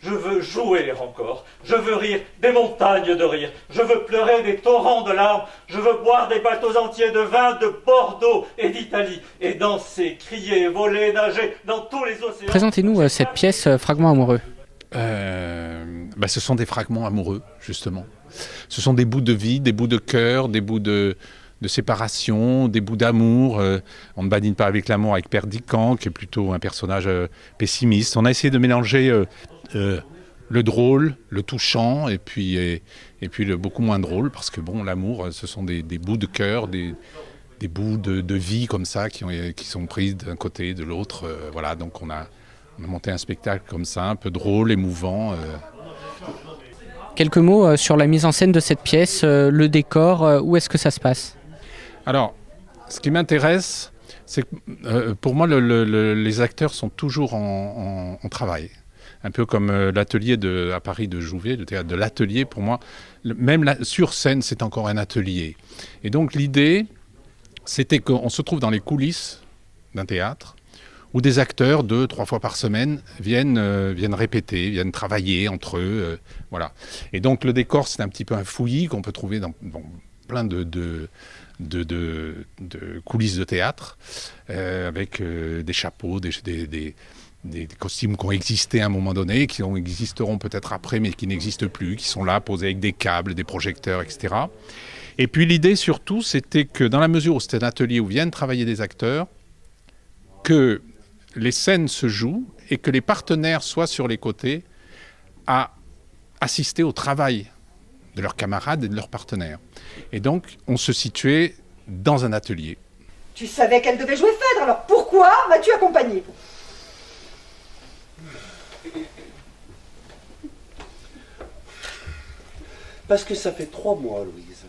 Je veux jouer encore. Je veux rire des montagnes de rire. Je veux pleurer des torrents de larmes. Je veux boire des bateaux entiers de vin de Bordeaux et d'Italie. Et danser, crier, voler, nager dans tous les océans. Présentez-nous cette pièce Fragments amoureux. Ce sont des fragments amoureux, justement. Ce sont des bouts de vie, des bouts de cœur, des bouts de séparation, des bouts d'amour. On ne badine pas avec l'amour avec Père Dican, qui est plutôt un personnage pessimiste. On a essayé de mélanger le drôle, le touchant, et puis le beaucoup moins drôle, parce que l'amour, ce sont des bouts de cœur, des bouts de vie comme ça, qui sont prises d'un côté et de l'autre. Donc on a monté un spectacle comme ça, un peu drôle, émouvant. Quelques mots sur la mise en scène de cette pièce, le décor, où est-ce que ça se passe ? Alors, ce qui m'intéresse, c'est que pour moi, les acteurs sont toujours en travail. Un peu comme l'atelier à Paris de Jouvet, le théâtre de l'atelier, pour moi, sur scène, c'est encore un atelier. Et donc l'idée, c'était qu'on se trouve dans les coulisses d'un théâtre, où des acteurs 2-3 fois par semaine viennent répéter, viennent travailler entre eux. Et donc le décor, c'est un petit peu un fouillis qu'on peut trouver dans plein de coulisses de théâtre, avec des chapeaux, des costumes qui ont existé à un moment donné, qui existeront peut-être après, mais qui n'existent plus, qui sont là, posés avec des câbles, des projecteurs, etc. Et puis l'idée surtout, c'était que dans la mesure où c'était un atelier où viennent travailler des acteurs, que les scènes se jouent et que les partenaires soient sur les côtés à assister au travail de leurs camarades et de leurs partenaires. Et donc, on se situait dans un atelier. Tu savais qu'elle devait jouer Phèdre, alors pourquoi m'as-tu accompagné ? Parce que ça fait 3 mois, Louise.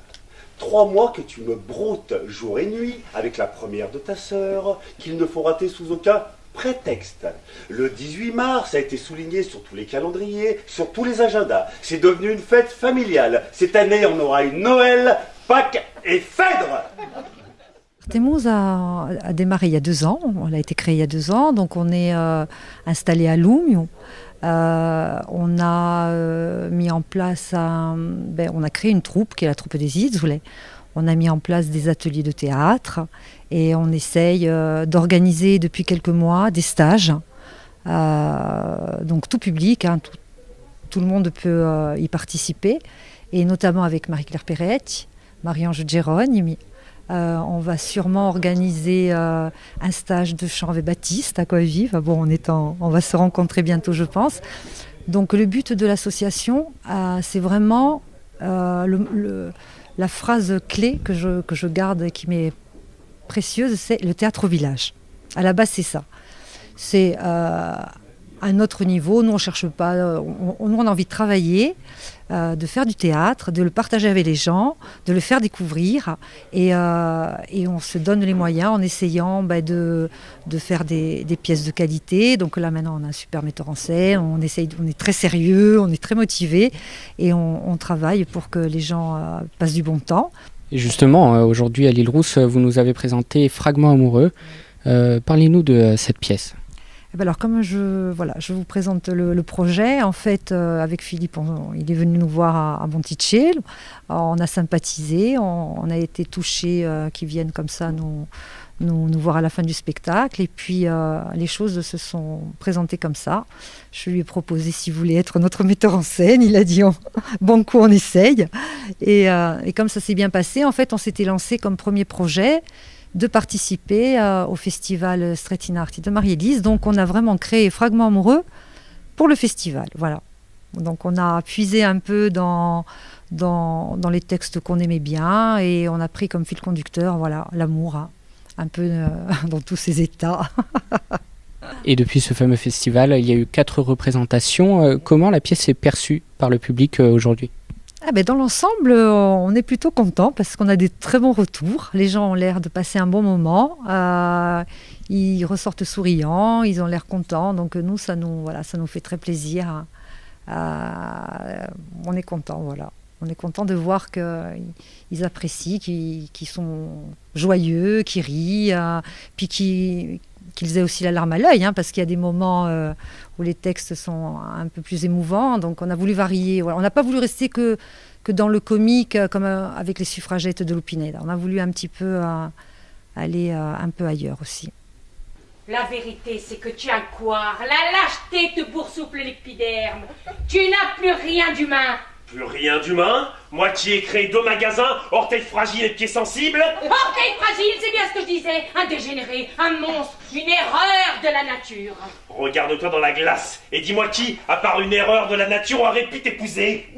3 mois que tu me broutes jour et nuit avec la première de ta sœur, qu'il ne faut rater sous aucun prétexte. Le 18 mars a été souligné sur tous les calendriers, sur tous les agendas. C'est devenu une fête familiale. Cette année, on aura une Noël, Pâques et Phèdre. Artémose a démarré il y a 2 ans. Elle a été créée il y a 2 ans. Donc on est installé à Loum. On a mis en place, on a créé une troupe qui est la troupe des Idzoulet. On a mis en place des ateliers de théâtre et on essaye d'organiser depuis quelques mois des stages. Donc tout public, tout le monde peut y participer. Et notamment avec Marie-Claire Perretti, Marie-Ange Gérogne. On va sûrement organiser un stage de chant avec Baptiste à Coëvive. On va se rencontrer bientôt, je pense. Donc le but de l'association, c'est vraiment la phrase clé que je garde et qui m'est précieuse, c'est le théâtre au village. À la base, c'est ça. C'est un autre niveau. Nous, on cherche pas. Nous, on a envie de travailler, de faire du théâtre, de le partager avec les gens, de le faire découvrir. Et on se donne les moyens en essayant de faire des pièces de qualité. Donc là, maintenant, on a un super metteur en scène. On est très sérieux, on est très motivé. Et on travaille pour que les gens passent du bon temps. Et justement, aujourd'hui, à l'Île Rousse, vous nous avez présenté Fragments amoureux. Parlez-nous de cette pièce. Alors comme je vous présente le projet, en fait avec Philippe, il est venu nous voir à Monticello, on a sympathisé, on a été touchés qu'ils viennent comme ça nous voir à la fin du spectacle, et puis les choses se sont présentées comme ça. Je lui ai proposé s'il voulait être notre metteur en scène, il a dit bon coup on essaye, et comme ça s'est bien passé, en fait on s'était lancé comme premier projet de participer au festival Strettina Arti de Marie-Élise. Donc on a vraiment créé Fragments amoureux pour le festival. Voilà. Donc on a puisé un peu dans les textes qu'on aimait bien et on a pris comme fil conducteur l'amour, un peu dans tous ses états. Et depuis ce fameux festival, il y a eu 4 représentations. Comment la pièce est perçue par le public aujourd'hui ? Dans l'ensemble, on est plutôt content parce qu'on a des très bons retours. Les gens ont l'air de passer un bon moment. Ils ressortent souriants, ils ont l'air contents. Donc nous, ça nous fait très plaisir. On est content, voilà. On est content de voir qu'ils apprécient, qu'ils sont joyeux, qu'ils rient, puis qu'ils aient aussi la larme à l'œil, parce qu'il y a des moments où les textes sont un peu plus émouvants. Donc on a voulu varier. Voilà. On n'a pas voulu rester que dans le comique, comme avec les suffragettes de Lupineda. On a voulu un petit peu aller un peu ailleurs aussi. La vérité, c'est que tu as quoi? La lâcheté te boursoufle l'épiderme. Tu n'as plus rien d'humain. Plus rien d'humain? Moi qui ai créé 2 magasins, orteils fragiles et pieds sensibles? Orteil fragile, c'est bien ce que je disais. Un dégénéré, un monstre, une erreur de la nature. Regarde-toi dans la glace et dis-moi qui, à part une erreur de la nature, aurait pu t'épouser?